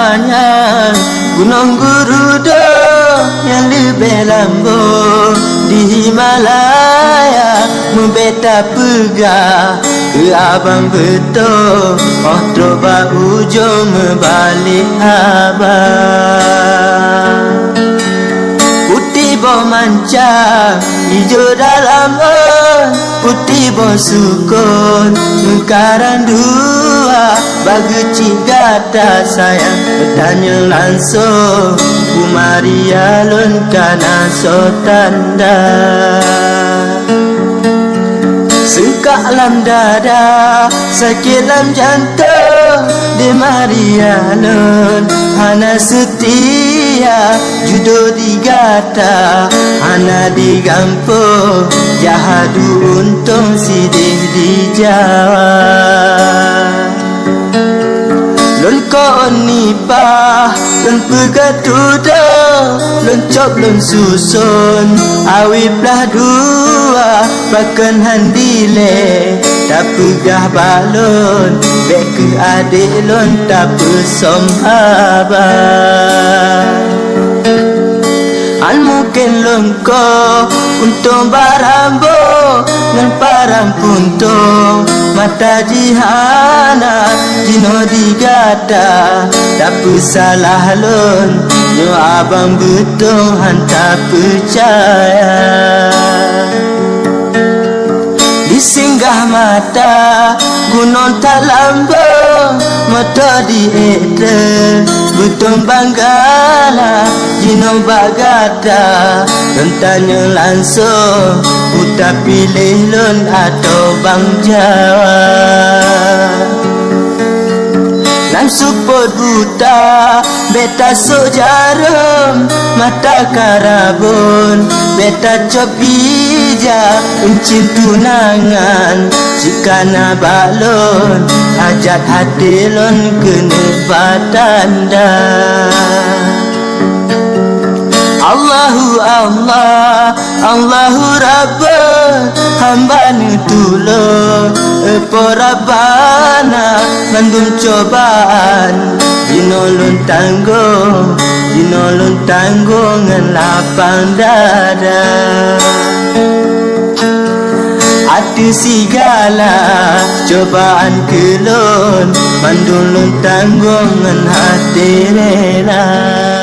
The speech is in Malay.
banyak gunung Gurudo yang lebih lambung di Himalaya membeta pegah ke abang betul. Oh coba ujung membalik abang. Putih boh mancang hijau dalam putih boh sukun mengkarang dua bagi cigata sayang bertanya langsung kumari alun kana so tanda sengkak lam dada sakit lam jantung di marialun hana setia judo digata hana digampung jahadu untung sidih dijawa lun ko nipah lun pegatudo lun cop lun susun awi plah dua bahkan handile tak pegah balon bek ke adik lun tak pesom abang. Al mungkin lengko untung barambo ngan parang puntung mata jihana jino digata tak salah lun yo abang betul hantar percaya disinggah mata gunung tak lambung mata diete betul banggala jino bagata tentanya langsung udah pilih lun atau bang Jawa nan support buta beta so jarum mata karabun beta cop ija uncin tunangan jika na balon hajat hati lon kena batanda. Allahu Allah Allahu Rabba hamba nutulung epo Rabbana ngandung cobaan jinolon tanggung ngan lapang dada hati segala cobaan kelon mandulun tanggung ngan hati rela.